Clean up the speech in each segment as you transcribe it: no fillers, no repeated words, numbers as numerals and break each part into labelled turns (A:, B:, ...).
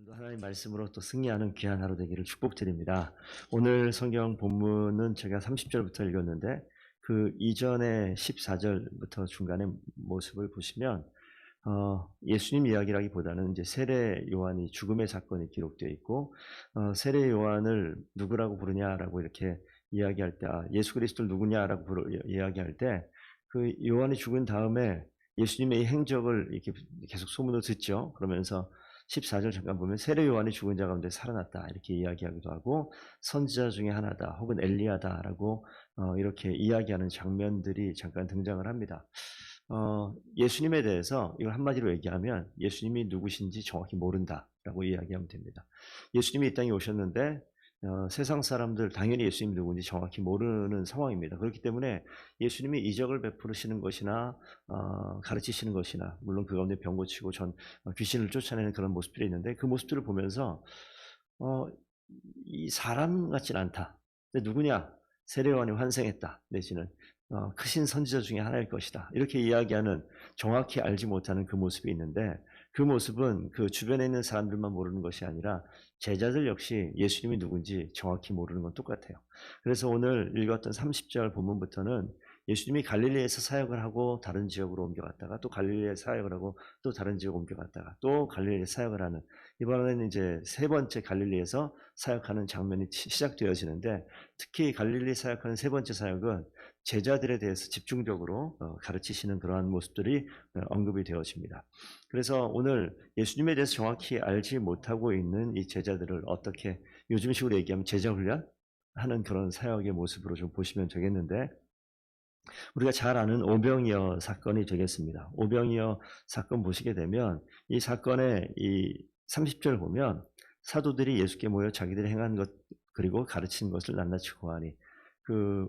A: 오늘도 하나님 말씀으로 또 승리하는 귀한 하루 되기를 축복드립니다. 오늘 성경 본문은 제가 30절부터 읽었는데 그 이전에 14절부터 중간에 모습을 보시면 예수님 이야기라기보다는 이제 세례 요한이 죽음의 사건이 기록되어 있고 세례 요한을 누구라고 부르냐라고 이렇게 이야기할 때 예수 그리스도를 누구냐라고 이야기할 때 그 요한이 죽은 다음에 예수님의 행적을 이렇게 계속 소문을 듣죠. 그러면서 14절 잠깐 보면 세례 요한이 죽은 자 가운데 살아났다 이렇게 이야기하기도 하고 선지자 중에 하나다 혹은 엘리야다라고 이렇게 이야기하는 장면들이 잠깐 등장을 합니다. 예수님에 대해서 이걸 한마디로 얘기하면 예수님이 누구신지 정확히 모른다라고 이야기하면 됩니다. 예수님이 이 땅에 오셨는데 세상 사람들 당연히 예수님이 누군지 정확히 모르는 상황입니다. 그렇기 때문에 예수님이 이적을 베푸시는 것이나 가르치시는 것이나 물론 그 가운데 병 고치고 귀신을 쫓아내는 그런 모습들이 있는데 그 모습들을 보면서 이 사람 같진 않다. 근데 누구냐? 세례요한이 환생했다. 내지는 크신 선지자 중에 하나일 것이다. 이렇게 이야기하는 정확히 알지 못하는 그 모습이 있는데 그 모습은 그 주변에 있는 사람들만 모르는 것이 아니라 제자들 역시 예수님이 누군지 정확히 모르는 건 똑같아요. 그래서 오늘 읽었던 30절 본문부터는 예수님이 갈릴리에서 사역을 하고 다른 지역으로 옮겨갔다가 또 갈릴리에 사역을 하고 또 다른 지역 옮겨갔다가 또 갈릴리에 사역을 하는 이번에는 이제 세 번째 갈릴리에서 사역하는 장면이 시작되어지는데 특히 갈릴리 사역하는 세 번째 사역은 제자들에 대해서 집중적으로 가르치시는 그러한 모습들이 언급이 되어집니다. 그래서 오늘 예수님에 대해서 정확히 알지 못하고 있는 이 제자들을 어떻게 요즘식으로 얘기하면 제자 훈련 하는 그런 사역의 모습으로 좀 보시면 되겠는데 우리가 잘 아는 오병이어 사건이 되겠습니다. 오병이어 사건 보시게 되면 이 사건의 이 30절 보면 사도들이 예수께 모여 자기들이 행한 것 그리고 가르친 것을 낱낱이 고하니 그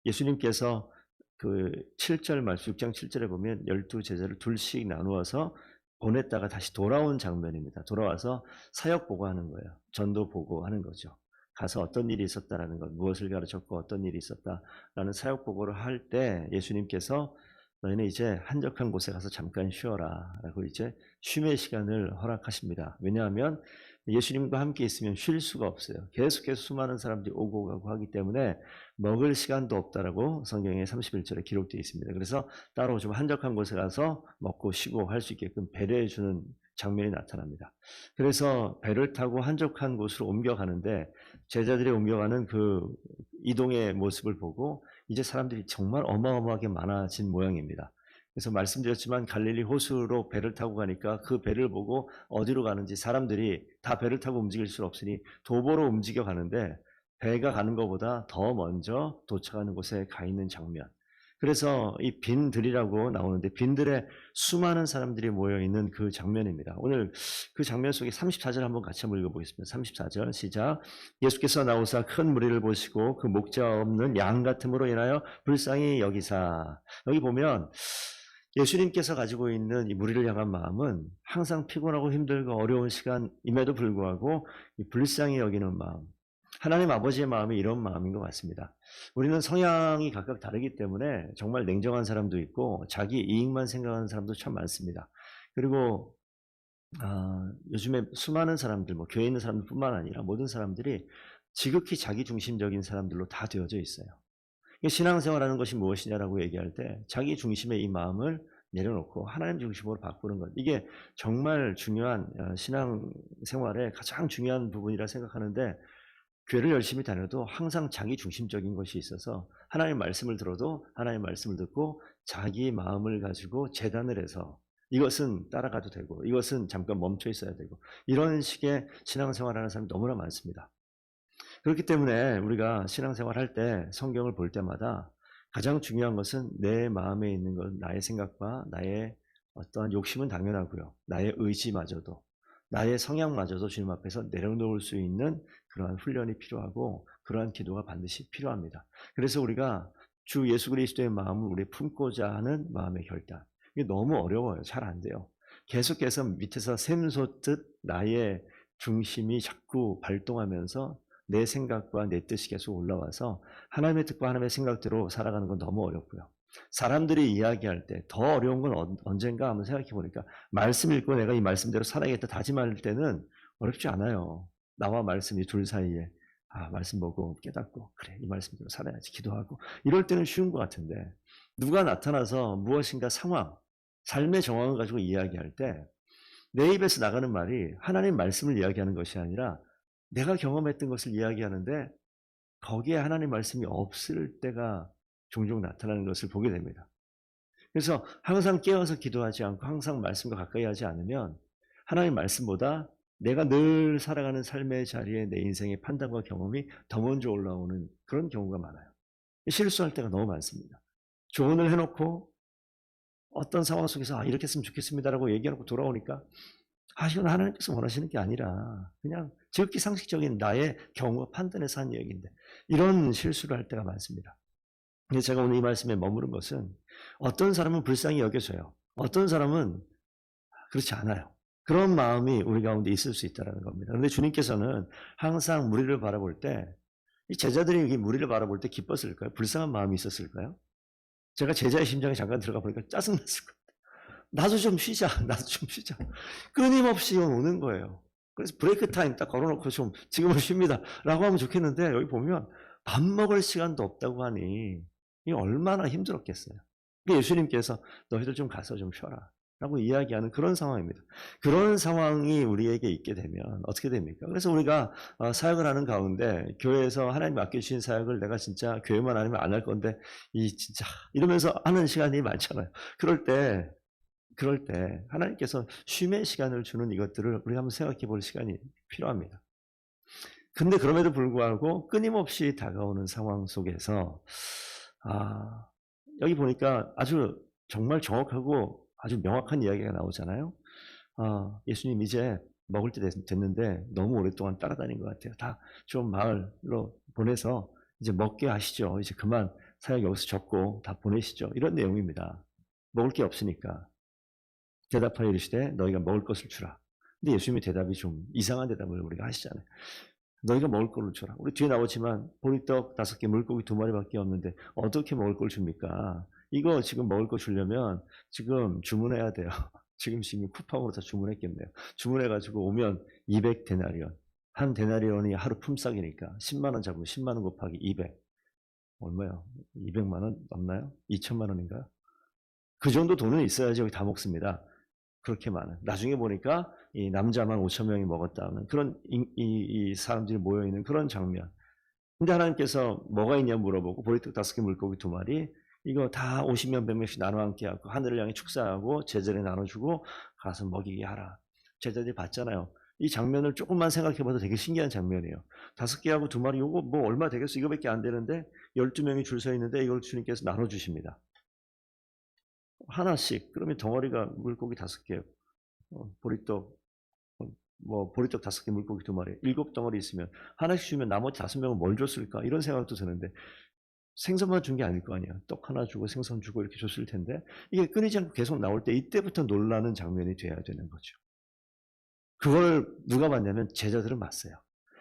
A: 예수님께서 그 7절 말씀 6장 7절에 보면 12제자를 둘씩 나누어서 보냈다가 다시 돌아온 장면입니다. 돌아와서 사역 보고하는 거예요. 전도 보고하는 거죠. 가서 어떤 일이 있었다라는 것, 무엇을 가르쳤고 어떤 일이 있었다라는 사역 보고를 할 때 예수님께서 너희는 이제 한적한 곳에 가서 잠깐 쉬어라 라고 이제 쉼의 시간을 허락하십니다. 왜냐하면 예수님과 함께 있으면 쉴 수가 없어요. 계속해서 수많은 사람들이 오고 가고 하기 때문에 먹을 시간도 없다라고 성경에 31절에 기록되어 있습니다. 그래서 따로 좀 한적한 곳에 가서 먹고 쉬고 할 수 있게끔 배려해 주는 장면이 나타납니다. 그래서 배를 타고 한적한 곳으로 옮겨가는데 제자들이 옮겨가는 그 이동의 모습을 보고 이제 사람들이 정말 어마어마하게 많아진 모양입니다. 그래서 말씀드렸지만 갈릴리 호수로 배를 타고 가니까 그 배를 보고 어디로 가는지 사람들이 다 배를 타고 움직일 수 없으니 도보로 움직여 가는데 배가 가는 것보다 더 먼저 도착하는 곳에 가 있는 장면. 그래서 이 빈들이라고 나오는데 빈들에 수많은 사람들이 모여 있는 그 장면입니다. 오늘 그 장면 속에 34절 한번 같이 한번 읽어보겠습니다. 34절 시작. 예수께서 나오사 큰 무리를 보시고 그 목자 없는 양 같음으로 인하여 불쌍히 여기사. 여기 보면 예수님께서 가지고 있는 이 무리를 향한 마음은 항상 피곤하고 힘들고 어려운 시간임에도 불구하고 이 불쌍히 여기는 마음. 하나님 아버지의 마음이 이런 마음인 것 같습니다. 우리는 성향이 각각 다르기 때문에 정말 냉정한 사람도 있고 자기 이익만 생각하는 사람도 참 많습니다. 그리고 요즘에 수많은 사람들, 교회에 있는 사람들뿐만 아니라 모든 사람들이 지극히 자기중심적인 사람들로 다 되어져 있어요. 신앙생활하는 것이 무엇이냐라고 얘기할 때 자기 중심의 이 마음을 내려놓고 하나님 중심으로 바꾸는 것. 이게 정말 중요한 신앙생활의 가장 중요한 부분이라 생각하는데 교회를 열심히 다녀도 항상 자기 중심적인 것이 있어서 하나님 말씀을 들어도 하나님 말씀을 듣고 자기 마음을 가지고 재단을 해서 이것은 따라가도 되고 이것은 잠깐 멈춰 있어야 되고 이런 식의 신앙생활하는 사람이 너무나 많습니다. 그렇기 때문에 우리가 신앙생활할 때 성경을 볼 때마다 가장 중요한 것은 내 마음에 있는 것, 나의 생각과 나의 어떠한 욕심은 당연하고요. 나의 의지마저도, 나의 성향마저도 주님 앞에서 내려놓을 수 있는 그러한 훈련이 필요하고 그러한 기도가 반드시 필요합니다. 그래서 우리가 주 예수 그리스도의 마음을 우리 품고자 하는 마음의 결단. 이게 너무 어려워요. 잘 안 돼요. 계속해서 밑에서 샘솟듯 나의 중심이 자꾸 발동하면서 내 생각과 내 뜻이 계속 올라와서 하나님의 뜻과 하나님의 생각대로 살아가는 건 너무 어렵고요. 사람들이 이야기할 때 더 어려운 건 언젠가 한번 생각해 보니까 말씀 읽고 내가 이 말씀대로 살아야겠다 다짐할 때는 어렵지 않아요. 나와 말씀이 둘 사이에 말씀 보고 깨닫고 그래 이 말씀대로 살아야지 기도하고 이럴 때는 쉬운 것 같은데 누가 나타나서 무엇인가 상황, 삶의 정황을 가지고 이야기할 때 내 입에서 나가는 말이 하나님 말씀을 이야기하는 것이 아니라 내가 경험했던 것을 이야기하는데 거기에 하나님 말씀이 없을 때가 종종 나타나는 것을 보게 됩니다. 그래서 항상 깨어서 기도하지 않고 항상 말씀과 가까이 하지 않으면 하나님 말씀보다 내가 늘 살아가는 삶의 자리에 내 인생의 판단과 경험이 더 먼저 올라오는 그런 경우가 많아요. 실수할 때가 너무 많습니다. 조언을 해놓고 어떤 상황 속에서 이렇게 했으면 좋겠습니다라고 얘기해놓고 돌아오니까 이건 하나님께서 원하시는 게 아니라 그냥 지극히 상식적인 나의 경험과 판단에서 한 이야기인데 이런 실수를 할 때가 많습니다. 그래서 제가 오늘 이 말씀에 머무른 것은 어떤 사람은 불쌍히 여겨져요. 어떤 사람은 그렇지 않아요. 그런 마음이 우리 가운데 있을 수 있다는 겁니다. 그런데 주님께서는 항상 무리를 바라볼 때 이 제자들이 무리를 바라볼 때 기뻤을까요? 불쌍한 마음이 있었을까요? 제가 제자의 심장에 잠깐 들어가 보니까 짜증났을 거예요. 나도 좀 쉬자. 나도 좀 쉬자. 끊임없이 오는 거예요. 그래서 브레이크 타임 딱 걸어놓고 좀 지금은 쉽니다. 라고 하면 좋겠는데 여기 보면 밥 먹을 시간도 없다고 하니 이 얼마나 힘들었겠어요. 예수님께서 너희들 좀 가서 좀 쉬어라. 라고 이야기하는 그런 상황입니다. 그런 상황이 우리에게 있게 되면 어떻게 됩니까? 그래서 우리가 사역을 하는 가운데 교회에서 하나님 맡겨주신 사역을 내가 진짜 교회만 아니면 안 할 건데 진짜 이러면서 하는 시간이 많잖아요. 그럴 때 하나님께서 쉼의 시간을 주는 이것들을 우리가 한번 생각해 볼 시간이 필요합니다. 근데 그럼에도 불구하고 끊임없이 다가오는 상황 속에서 여기 보니까 아주 정말 정확하고 아주 명확한 이야기가 나오잖아요. 예수님 이제 먹을 때 됐는데 너무 오랫동안 따라다닌 것 같아요. 다 좀 마을로 보내서 이제 먹게 하시죠. 이제 그만 사역 여기서 접고 다 보내시죠. 이런 내용입니다. 먹을 게 없으니까. 대답하여 이르시되 너희가 먹을 것을 주라. 근데 예수님의 대답이 좀 이상한 대답을 우리가 하시잖아요. 너희가 먹을 것을 주라. 우리 뒤에 나오지만 보리떡 5개, 물고기 2마리밖에 없는데 어떻게 먹을 걸 줍니까? 이거 지금 먹을 거 주려면 지금 주문해야 돼요. 지금 쿠팡으로 다 주문했겠네요. 주문해가지고 오면 200데나리온. 한 데나리온이 하루 품삯이니까 10만 원 잡으면 10만 원 곱하기 200. 얼마요? 200만 원 넘나요? 2천만 원인가요? 그 정도 돈은 있어야지 여기 다 먹습니다. 그렇게 많아요. 나중에 보니까 이 남자만 5천 명이 먹었다는 그런 이 사람들이 모여있는 그런 장면. 근데 하나님께서 뭐가 있냐 물어보고 보리떡 5개 물고기 2마리 이거 다 50명 100명씩 나눠 앉게 하고 하늘을 향해 축사하고 제자리에 나눠주고 가서 먹이게 하라. 제자들이 봤잖아요. 이 장면을 조금만 생각해봐도 되게 신기한 장면이에요. 5개하고 2마리 이거 뭐 얼마 되겠어? 이거밖에 안 되는데 12명이 줄 서 있는데 이걸 주님께서 나눠주십니다. 하나씩 그러면 덩어리가 물고기 5개 보리떡 보리떡 5개 물고기 2마리 7덩어리 있으면 하나씩 주면 나머지 5명은 뭘 줬을까 이런 생각도 드는데 생선만 준 게 아닐 거 아니야. 떡 하나 주고 생선 주고 이렇게 줬을 텐데 이게 끊이지 않고 계속 나올 때 이때부터 놀라는 장면이 돼야 되는 거죠. 그걸 누가 봤냐면 제자들은 봤어요.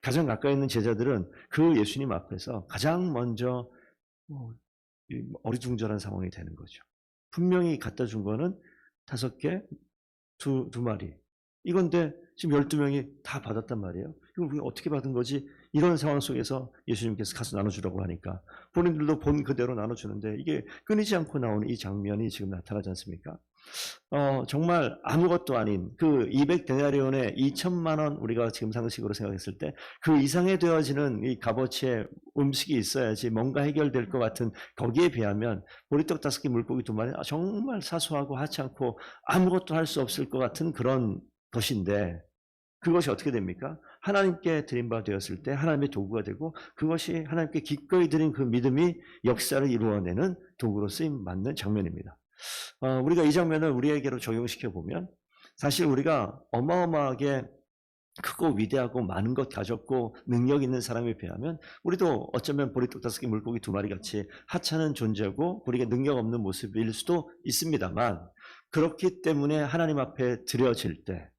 A: 가장 가까이 있는 제자들은 그 예수님 앞에서 가장 먼저 어리둥절한 상황이 되는 거죠. 분명히 갖다 준 거는 5개, 2마리. 이건데 지금 12명이 다 받았단 말이에요. 이걸 우리가 어떻게 받은 거지? 이런 상황 속에서 예수님께서 가서 나눠주라고 하니까 본인들도 본 그대로 나눠주는데 이게 끊이지 않고 나오는 이 장면이 지금 나타나지 않습니까? 정말 아무것도 아닌 그 200데나리온에 2천만 원 우리가 지금 상식으로 생각했을 때 그 이상에 되어지는 이 값어치의 음식이 있어야지 뭔가 해결될 것 같은 거기에 비하면 보리떡 5개 물고기 2마리 정말 사소하고 하찮고 아무것도 할 수 없을 것 같은 그런 것인데 그것이 어떻게 됩니까? 하나님께 드린 바 되었을 때 하나님의 도구가 되고 그것이 하나님께 기꺼이 드린 그 믿음이 역사를 이루어내는 도구로 쓰임 받는 장면입니다. 우리가 이 장면을 우리에게로 적용시켜 보면 사실 우리가 어마어마하게 크고 위대하고 많은 것 가졌고 능력 있는 사람에 비하면 우리도 어쩌면 보리떡 5개 물고기 2마리 같이 하찮은 존재고 우리가 능력 없는 모습일 수도 있습니다만 그렇기 때문에 하나님 앞에 드려질 때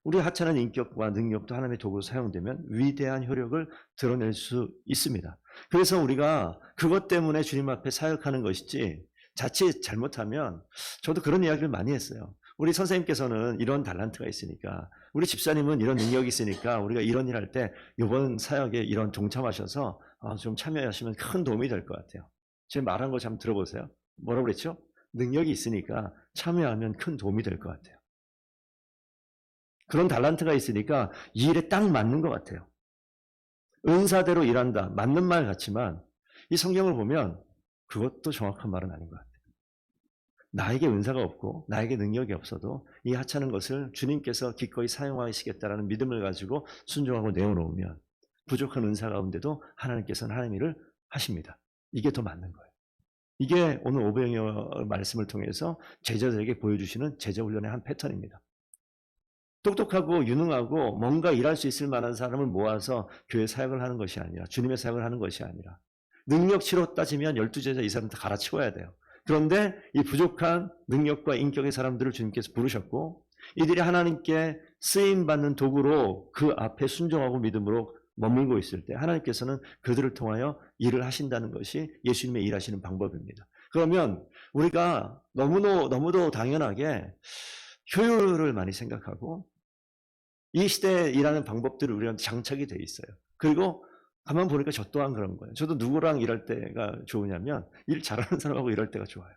A: 우리 하찮은 인격과 능력도 하나님의 도구로 사용되면 위대한 효력을 드러낼 수 있습니다. 그래서 우리가 그것 때문에 주님 앞에 사역하는 것이지 자칫 잘못하면 저도 그런 이야기를 많이 했어요. 우리 선생님께서는 이런 달란트가 있으니까, 우리 집사님은 이런 능력이 있으니까 우리가 이런 일 할 때 이번 사역에 이런 동참하셔서 좀 참여하시면 큰 도움이 될 것 같아요. 제가 말한 거 좀 들어보세요. 뭐라고 그랬죠? 능력이 있으니까 참여하면 큰 도움이 될 것 같아요. 그런 달란트가 있으니까 이 일에 딱 맞는 것 같아요. 은사대로 일한다. 맞는 말 같지만 이 성경을 보면 그것도 정확한 말은 아닌 것 같아요. 나에게 은사가 없고 나에게 능력이 없어도 이 하찮은 것을 주님께서 기꺼이 사용하시겠다라는 믿음을 가지고 순종하고 내어놓으면 부족한 은사 가운데도 하나님께서는 하나님 일을 하십니다. 이게 더 맞는 거예요. 이게 오늘 오병이어 말씀을 통해서 제자들에게 보여주시는 제자훈련의 한 패턴입니다. 똑똑하고 유능하고 뭔가 일할 수 있을 만한 사람을 모아서 교회 사역을 하는 것이 아니라, 주님의 사역을 하는 것이 아니라, 능력치로 따지면 12제자 이 사람 다 갈아치워야 돼요. 그런데 이 부족한 능력과 인격의 사람들을 주님께서 부르셨고, 이들이 하나님께 쓰임받는 도구로 그 앞에 순종하고 믿음으로 머물고 있을 때 하나님께서는 그들을 통하여 일을 하신다는 것이 예수님의 일하시는 방법입니다. 그러면 우리가 너무도 당연하게 효율을 많이 생각하고 이 시대에 일하는 방법들이 우리한테 장착이 돼 있어요. 그리고 가만 보니까 저 또한 그런 거예요. 저도 누구랑 일할 때가 좋으냐면 일 잘하는 사람하고 일할 때가 좋아요.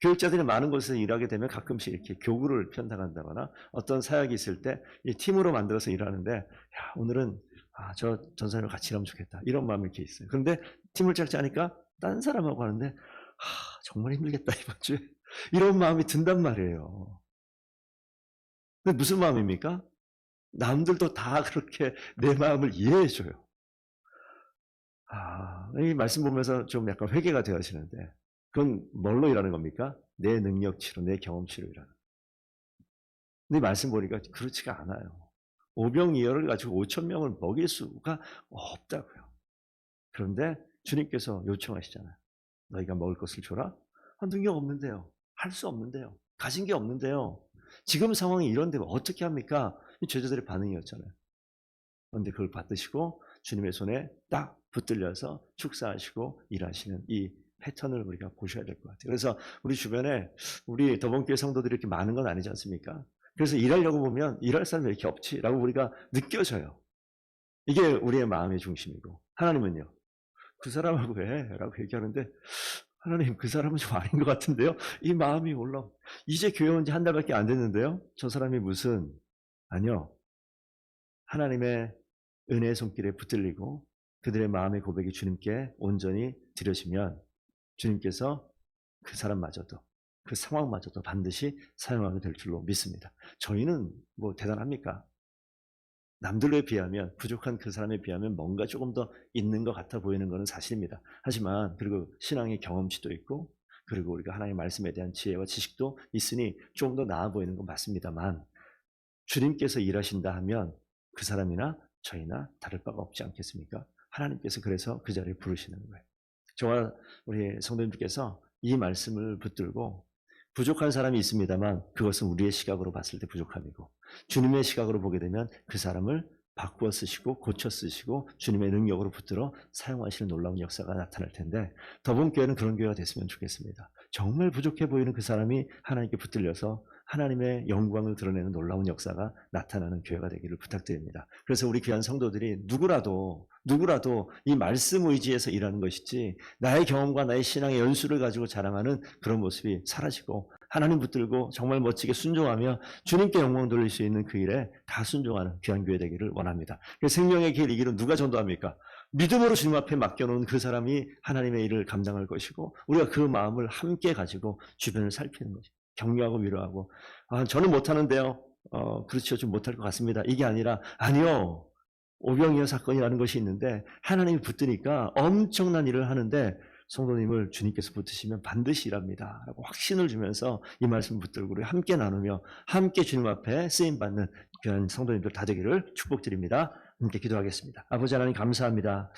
A: 교육자들이 많은 곳에서 일하게 되면 가끔씩 이렇게 교구를 편당한다거나 어떤 사역이 있을 때 이 팀으로 만들어서 일하는데, 야, 오늘은 저 전사님을 같이 일하면 좋겠다, 이런 마음이 이렇게 있어요. 그런데 팀을 짜니까 딴 사람하고 하는데 정말 힘들겠다 이번 주에, 이런 마음이 든단 말이에요. 근데 무슨 마음입니까? 남들도 다 그렇게 내 마음을 이해해줘요. 이 말씀 보면서 좀 약간 회개가 되어지는데, 그건 뭘로 일하는 겁니까? 내 능력치로, 내 경험치로 일하는 거예요. 근데 말씀 보니까 그렇지가 않아요. 오병이어를 가지고 5,000명을 먹일 수가 없다고요. 그런데 주님께서 요청하시잖아요. 너희가 먹을 것을 줘라? 능력 없는데요. 할 수 없는데요. 가진 게 없는데요. 지금 상황이 이런데 어떻게 합니까? 이 제자들의 반응이었잖아요. 그런데 그걸 받으시고 주님의 손에 딱 붙들려서 축사하시고 일하시는 이 패턴을 우리가 보셔야 될 것 같아요. 그래서 우리 주변에 우리 더본교회 성도들이 이렇게 많은 건 아니지 않습니까? 그래서 일하려고 보면 일할 사람이 왜 이렇게 없지라고 우리가 느껴져요. 이게 우리의 마음의 중심이고, 하나님은요, 그 사람하고 왜? 라고 얘기하는데, 하나님, 그 사람은 좀 아닌 것 같은데요? 이 마음이 이제 교회 온 지 한 달밖에 안 됐는데요? 저 사람이 아니요. 하나님의 은혜의 손길에 붙들리고 그들의 마음의 고백이 주님께 온전히 드려지면 주님께서 그 사람마저도, 그 상황마저도 반드시 사용하게 될 줄로 믿습니다. 저희는 대단합니까? 남들에 비하면, 부족한 그 사람에 비하면 뭔가 조금 더 있는 것 같아 보이는 것은 사실입니다. 하지만 그리고 신앙의 경험치도 있고, 그리고 우리가 하나님의 말씀에 대한 지혜와 지식도 있으니 좀 더 나아 보이는 건 맞습니다만, 주님께서 일하신다 하면 그 사람이나 저희나 다를 바가 없지 않겠습니까? 하나님께서 그래서 그 자리에 부르시는 거예요. 저와 우리 성도님들께서 이 말씀을 붙들고, 부족한 사람이 있습니다만 그것은 우리의 시각으로 봤을 때 부족함이고, 주님의 시각으로 보게 되면 그 사람을 바꾸어 쓰시고 고쳐 쓰시고 주님의 능력으로 붙들어 사용하시는 놀라운 역사가 나타날 텐데, 더본교회는 그런 교회가 됐으면 좋겠습니다. 정말 부족해 보이는 그 사람이 하나님께 붙들려서 하나님의 영광을 드러내는 놀라운 역사가 나타나는 교회가 되기를 부탁드립니다. 그래서 우리 귀한 성도들이 누구라도 이 말씀 의지에서 일하는 것이지, 나의 경험과 나의 신앙의 연수를 가지고 자랑하는 그런 모습이 사라지고, 하나님 붙들고 정말 멋지게 순종하며 주님께 영광 돌릴 수 있는 그 일에 다 순종하는 귀한 교회 되기를 원합니다. 생명의 길, 이 길은 누가 전도합니까? 믿음으로 주님 앞에 맡겨놓은 그 사람이 하나님의 일을 감당할 것이고, 우리가 그 마음을 함께 가지고 주변을 살피는 것입니다. 격려하고 위로하고, 저는 못하는데요. 그렇죠. 좀 못할 것 같습니다. 이게 아니라, 아니요. 오병이어 사건이라는 것이 있는데 하나님이 붙드니까 엄청난 일을 하는데, 성도님을 주님께서 붙으시면 반드시 일합니다 라고 확신을 주면서 이 말씀 붙들고 우리 함께 나누며 함께 주님 앞에 쓰임받는 귀한 성도님들 다 되기를 축복드립니다. 함께 기도하겠습니다. 아버지 하나님, 감사합니다.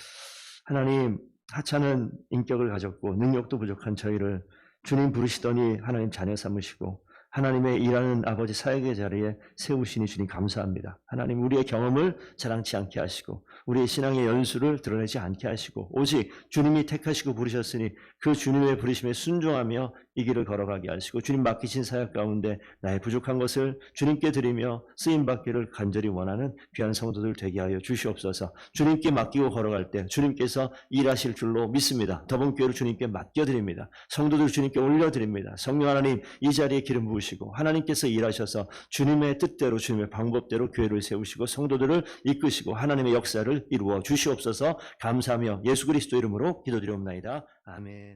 A: 하나님, 하찮은 인격을 가졌고 능력도 부족한 저희를 주님 부르시더니 하나님 자녀 삼으시고 하나님의 일하는 아버지 사역의 자리에 세우시니 주님 감사합니다. 하나님, 우리의 경험을 자랑치 않게 하시고 우리의 신앙의 연수를 드러내지 않게 하시고 오직 주님이 택하시고 부르셨으니 그 주님의 부르심에 순종하며 이 길을 걸어가게 하시고 주님 맡기신 사역 가운데 나의 부족한 것을 주님께 드리며 쓰임받기를 간절히 원하는 귀한 성도들 되게 하여 주시옵소서. 주님께 맡기고 걸어갈 때 주님께서 일하실 줄로 믿습니다. 더본교회를 주님께 맡겨드립니다. 성도들 주님께 올려드립니다. 성령 하나님 이 자리에 기름 부으시고 하나님께서 일하셔서 주님의 뜻대로 주님의 방법대로 교회를 세우시고 성도들을 이끄시고 하나님의 역사를 이루어 주시옵소서. 감사하며 예수 그리스도 이름으로 기도드리옵나이다. 아멘.